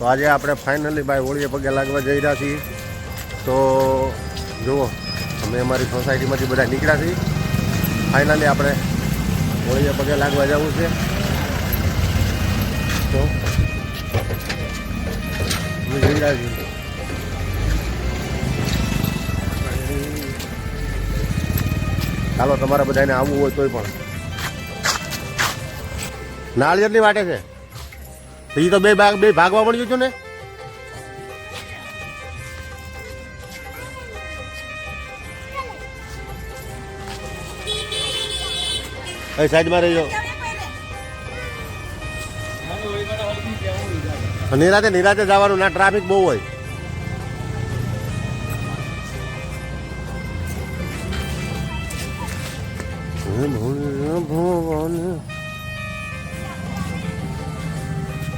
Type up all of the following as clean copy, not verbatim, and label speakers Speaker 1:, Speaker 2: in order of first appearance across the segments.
Speaker 1: તો આજે આપણે ફાઇનલી ભાઈ હોળીએ પગે લાગવા જઈ રહ્યા છીએ. તો જુઓ અમે અમારી સોસાયટીમાંથી બધા નીકળ્યા છીએ. ફાઇનલી આપણે હોળીએ પગે લાગવા જવું છે. તો અમે જઈ રહ્યા છીએ. ચાલો તમારે બધાને આવવું હોય તોય પણ નાળિયેરની વાટે છે. એ તો બે ભાગવા મળ્યું છું ને. સાઈડમાં રહીજો. નિરાતે જવાનું ના, ટ્રાફિક બહુ હોય.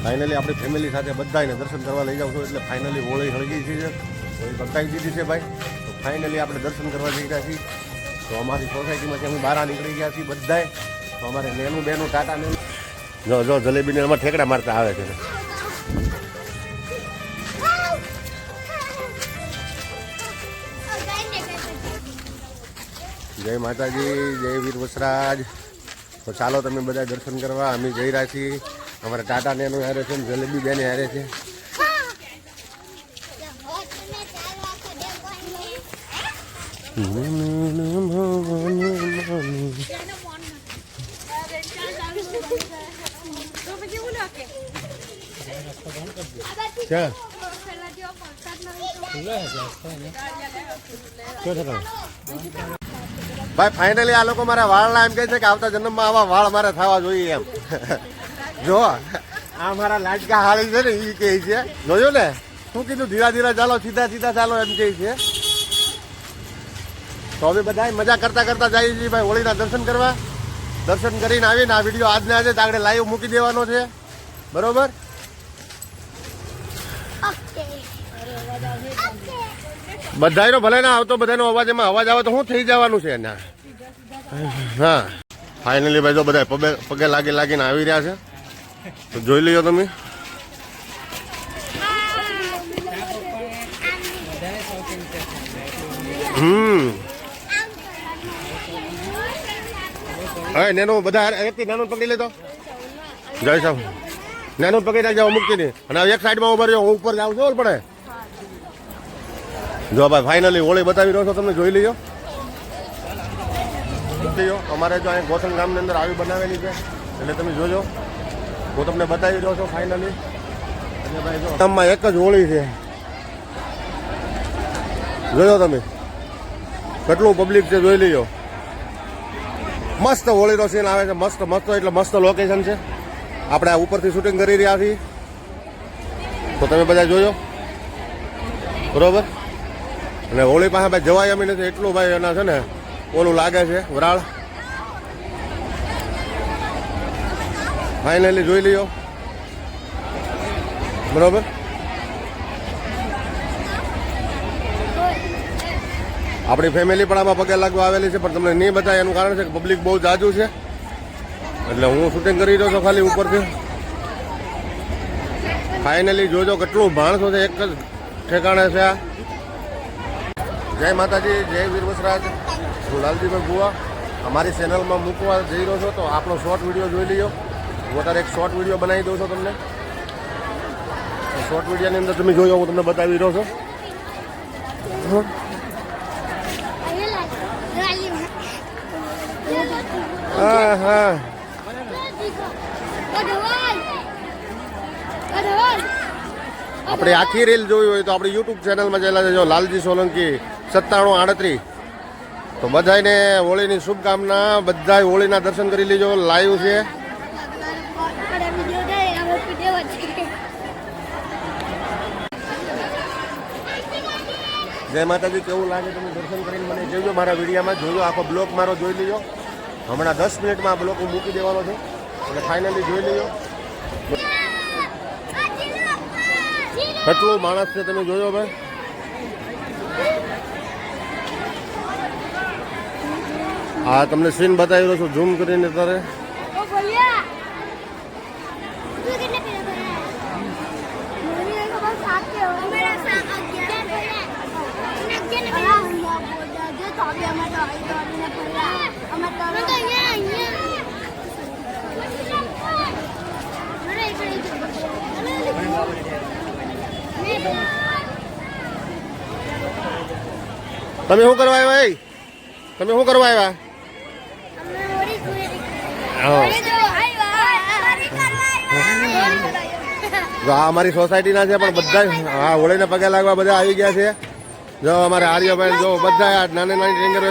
Speaker 1: ફાઇનલી આપણી ફેમિલી સાથે બધાને દર્શન કરવા લઈ જાઉં છું. એટલે ફાઇનલી હોળી હળગી છે, હોળી બતાવી દીધી છે ભાઈ. તો ફાઇનલી આપણે દર્શન કરવા જઈ રહ્યા છીએ. તો અમારી સોસાયટીમાંથી અમે બહાર નીકળી ગયા છીએ બધાએ. તો અમારે નેનું બેનું ટાટા નેનું જો જલેબીને એમાં ઠેકડા મારતા આવે છે. જય માતાજી, જય વીર વસરાજ. તો ચાલો તમે બધા દર્શન કરવા. અમે જઈ રહ્યા છીએ. અમારે ટાટા ને એનું હારે છે, જલેબી બેને હારે છે. ભાઈ ફાઇનલી આ લોકો મારા વાળના એમ કહે છે કે આવતા જન્મમાં આવા વાળ મારે થવા જોઈએ એમ. જો આ મારા લાડકા હાળી છે ને એ કહે છે. જોયું ને શું કીધું? ધીરા ધીરા ચાલો, સીધા ચાલો એમ કહે છે. તો હવે બધા મજા કરતા જઈએ છીએ ભાઈ હોળીના દર્શન કરવા. દર્શન કરીને આવીને આ વિડીયો આજને આજે આગળ લાઈવ મૂકી દેવાનો છે. બરોબર? બધાનો ભલે ના આવતો, બધાનો અવાજ એમાં અવાજ આવે તો શું થઈ જવાનું છે એના. હા ફાઇનલી ભાઈ જો બધા પગે લાગીને આવી રહ્યા છે. તો જોઈ લ્યો તમે. હવે નેનું બધા એકથી નાનું પકડી લેતો. જય સાહેબ નાનું પકડી નાખ જાવ મૂકતી નહીં. અને એક સાઈડમાં ઉભા રહ્યો, હું ઉપર જાઉં છું પડે. જો ભાઈ ફાઇનલી હોળી બતાવી રહ્યો છો તમને, જોઈ લીજો. અમારે જો અહીં ગોથણ ગામની અંદર આવી બનાવેલી છે એટલે તમે જોજો. હું તમને બતાવી રહ્યો છું ફાઇનલી. અને ભાઈ જો ગામમાં એક જ હોળી છે. જોયો તમે કેટલું પબ્લિક છે, જોઈ લીજો. મસ્ત હોળીનો સીન આવે છે. મસ્ત એટલે મસ્ત લોકેશન છે. આપણે આ ઉપરથી શૂટિંગ કરી રહ્યા છીએ. તો તમે બધા જોજો. બરોબર? અને હોળી પાસે ભાઈ જવાય એમ નથી, એટલું ભાઈ એના છે ને ઓલું લાગે છે વરાળ. ફાઇનલી જોઈ લ્યો. બરોબર? આપણી ફેમિલી પણ આમાં પગે લાગવા આવેલી છે, પણ તમને નહીં બતાય એનું કારણ છે કે પબ્લિક બહુ જાજુ છે. એટલે હું શૂટિંગ કરી રહ્યો છું ખાલી ઉપરથી. ફાઇનલી જોજો કેટલું માણસો છે એક જ ઠેકાણે છે. આ જય માતાજી, જય વીર વસરાજ. હું લાલજીભાઈ બુવા અમારી ચેનલમાં મૂકવા જઈ રહ્યો છો. તો આપણો શોર્ટ વિડીયો જોઈ લ્યો. હું અત્યારે એક શોર્ટ વિડીયો બનાવી દઉં છું તમને. શોર્ટ વિડીયોની અંદર તમે જોયો, હું તમને બતાવી રહ્યો છું. હા આપણે આખી રીલ જોઈ હોય તો આપણી યુટ્યુબ ચેનલમાં જયેલા છે. જો લાલજી સોલંકી 9738. તો બધાને હોળીની શુભકામના. બધા હોળીના દર્શન કરી લેજો. લાઈવ છે. જય માતાજી. કેવું લાગે તમે દર્શન કરીને મને જોજો. મારા વિડીયોમાં જોજો, આખો બ્લોગ મારો જોઈ લેજો. હમણાં 10 મિનિટમાં આ બ્લોગ હું મૂકી દેવાનો છું. એટલે ફાઇનલી જોઈ લેજો. કેટલું માણસ છે તમે જોયો ભાઈ. હા તમને સીન બતાવી રહ્યો છું ઝૂમ કરીને. તારે તમે શું કરવા આવ્યા? તમે શું કરવા આવ્યા? હા. જો આ અમારી સોસાયટીના છે, પણ બધા હા હોળીને પગે લાગવા બધા આવી ગયા છે. જો અમારે આર્યભાઈ જો બધા નાની નાની ટેંગર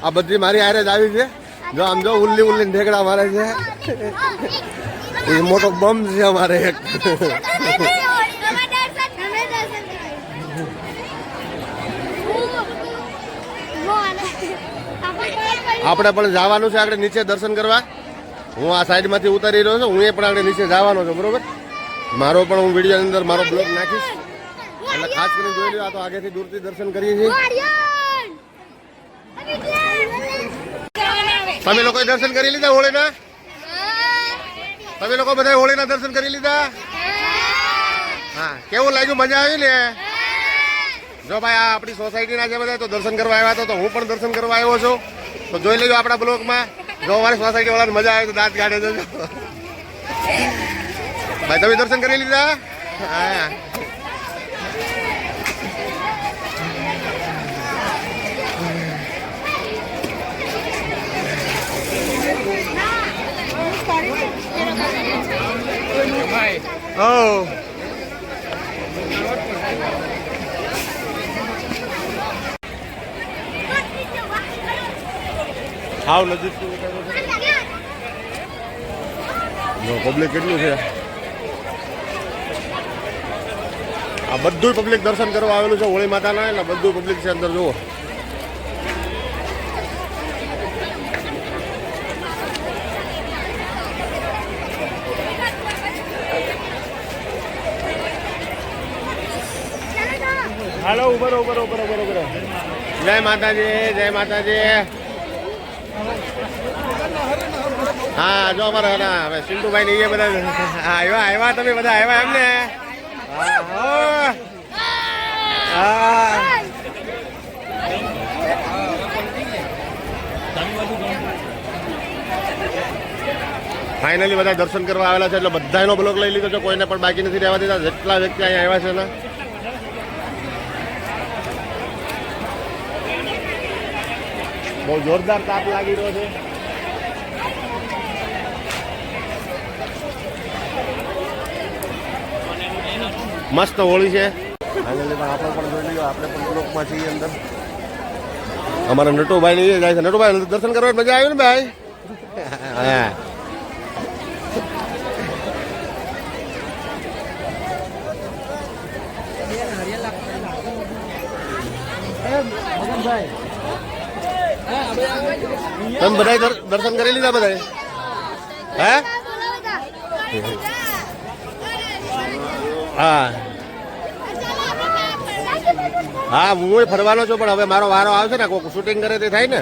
Speaker 1: આ બધી મારી હારે જ આવી છે. જો આમ જો ઉલ્લી ઉલ્લી ઢેકડા મારે છે. એ મોટો બમ છે અમારે એક. આપણે પણ જવાનું છે આગળ નીચે દર્શન કરવા. હું આ સાઈડમાંથી ઉતારી રહ્યો છું. હું એ પણ આગળ નીચે જવાનો છું, બરોબર. મારો પણ હું વિડીયોની અંદર મારો બ્લોગ નાખીશ, એટલે ખાસ કરીને જોઈ લો. આ તો આગળથી દૂરથી દર્શન કરીએ છીએ. તમે લોકો દર્શન કરી લીધા હોળીના? તમે લોકો બધા હોળીના દર્શન કરી લીધા? હા, કેવું લાગ્યું? મજા આવી ને? જો ભાઈ આ આપણી સોસાયટીના છે બધા, તો દર્શન કરવા આવ્યા હતા, તો હું પણ દર્શન કરવા આવ્યો છું. તો જોઈ લેજો આપણા બ્લોગમાં. જો અમારી સોસાયટી વાળાને મજા આવે તો દાંત કાઢે જજો. ભાઈ તમે દર્શન કરી લીધા? હા. Oh. હાવ નજીક પબ્લિક કેટલું છે. આ બધું પબ્લિક દર્શન કરવા આવેલું છે હોળી માતાના, એટલે બધું પબ્લિક છે અંદર. જુઓ હાલો, ઉભરો ઉભરો ઉભરો ઉભરો ઉભરો. જય માતાજી, જય માતાજી. હા જો અમારા હવે સિંધુભાઈ ને એ બધા આવ્યા આવ્યા. તમે બધા આવ્યા એમને? ફાઇનલી બધા દર્શન કરવા આવેલા છે, એટલે બધાનો બ્લોગ લઈ લીધો છે. કોઈને પણ બાકી નથી રહેવા દીધા. જેટલા વ્યક્તિ અહીંયા આવ્યા છે ને, બહુ જોરદાર તાપ લાગી રહ્યો છે. મસ્ત હોળી છે. ફાઇનલી પણ આપણે પણ જોઈ લઈએ. આપણે પણ બ્લોકમાં છીએ અંદર. અમારા નટુભાઈ ની જાય છે. નટુભાઈ દર્શન કરવા મજા આવી ને ભાઈ? હા. તમે બધા દર્શન કરી લીધા બધા? હે? હા હા, હું ફરવાનો છું, પણ હવે મારો વારો આવશે ને. કોઈ શૂટિંગ કરે તે થાય ને.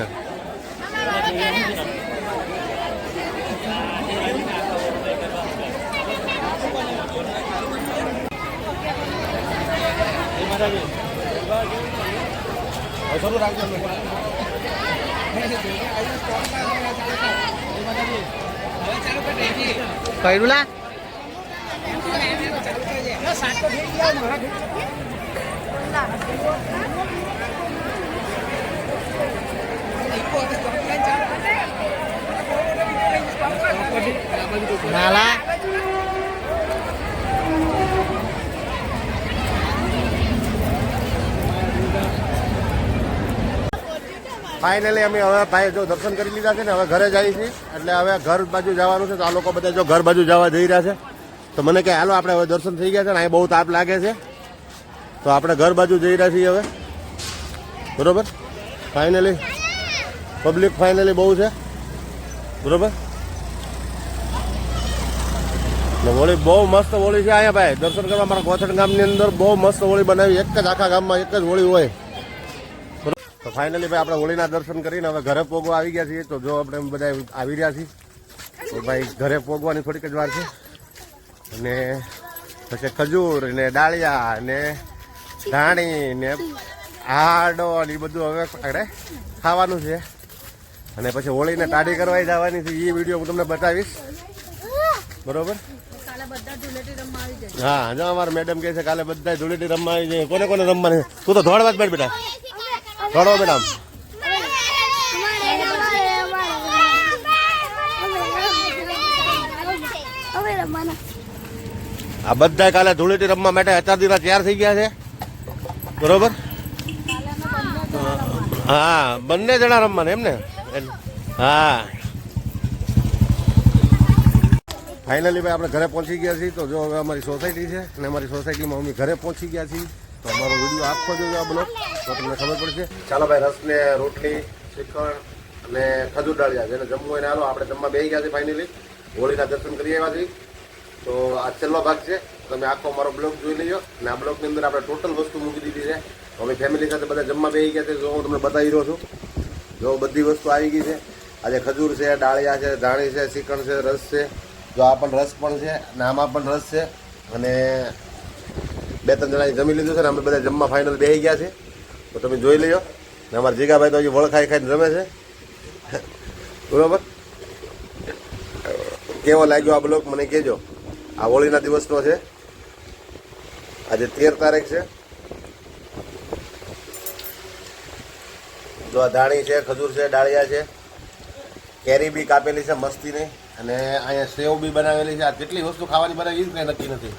Speaker 1: કઈરુલા નાલા ફાઇનલી અમે હવે ભાઈ જો દર્શન કરી લીધા છે ને, હવે ઘરે જઈએ છીએ. એટલે હવે ઘર બાજુ જવાનું છે. તો આ લોકો બધા જો ઘર બાજુ જવા જઈ રહ્યા છે. તો મને કહે હાલો આપણે હવે દર્શન થઈ ગયા છે ને, અહીં બહુ તાપ લાગે છે, તો આપણે ઘર બાજુ જઈ રહ્યા છીએ હવે. બરોબર. ફાઇનલી પબ્લિક ફાઇનલી બહુ છે. બરોબર. હોળી બહુ મસ્ત હોળી છે અહીંયા ભાઈ. દર્શન કરવા મારા ગોથણ ગામની અંદર બહુ મસ્ત હોળી બનાવી. એક જ આખા ગામમાં એક જ હોળી હોય. તો ફાઇનલી ભાઈ આપણે હોળીના દર્શન કરીને હવે ઘરે પોગવા આવી ગયા છીએ. તો જો આપણે બધા આવી રહ્યા છીએ, તો ભાઈ ઘરે પોગવાની થોડીક જ વાર છે. અને પછી ખજૂર ને ડાળિયા ને ધાણી ને આડો ને એ બધું હવે આપણે ખાવાનું છે. અને પછી હોળીને ટાઢી કરવાઈ જવાની છે. એ વિડીયો હું તમને બતાવીશ. બરોબર. હા જો અમારા મેડમ કહે છે કાલે બધા ધૂળેટી રમવા આવી જાય. કોને કોને રમવાની? તું તો ધોળવા જ બેઠ બેટા. રડો મેડમ. આ બધા કાલે ધૂળેટી રમવા માટે અત્યારથી તૈયાર થઈ ગયા છે, બરોબર? હા, બંને જણા રમવાના એમ ને? હા. ફાઇનલી ભાઈ આપણે ઘરે પહોંચી ગયા છીએ. તો જો હવે અમારી સોસાયટી છે અને અમારી સોસાયટીમાં અમે ઘરે પહોંચી ગયા છીએ. તો અમારો વિડીયો આખો જોયો આ બ્લોગ તો તમને ખબર પડશે. ચાલો ભાઈ, રસ ને રોટલી, શ્રીખંડ અને ખજૂર ડાળિયા જેને જમવું હોય ને હાલો આપણે જમવા બેસી ગયા છે. ફાઇનલી હોળીના દર્શન કરી આવ્યા છીએ. તો આ છેલ્લો ભાગ છે, તમે આખો અમારો બ્લોગ જોઈ લેજો. અને આ બ્લોગની અંદર આપણે ટોટલ વસ્તુ મૂકી દીધી છે. અમે ફેમિલી સાથે બધા જમવા બેસી ગયા છે. જો હું તમને બતાવી રહ્યો છું, જો બધી વસ્તુ આવી ગઈ છે. આજે ખજૂર છે, ડાળિયા છે, ધાણી છે, શ્રીખંડ છે, રસ છે. જો આ પણ રસ પણ છે અને આમાં પણ રસ છે. અને 2-3 જણાએ જમી લીધું છે ને અમે બધા જમવા ફાઇનલ બેસી ગયા છે. તો તમે જોઈ લેજો. ને અમારા જીગાભાઈ તો હજી વળ ખાઈને જમે છે, બરોબર? કેવો લાગ્યો આ બ્લોગ મને કહેજો. આ હોળીના દિવસનો છે, આજે 13 તારીખ છે. જો આ ધાણી છે, ખજૂર છે, ડાળિયા છે, કેરી બી કાપેલી છે મસ્તીની, અને અહીંયા સેવ બી બનાવેલી છે. આ કેટલી વસ્તુ ખાવાની બનાવી એ જ કંઈ નક્કી નથી.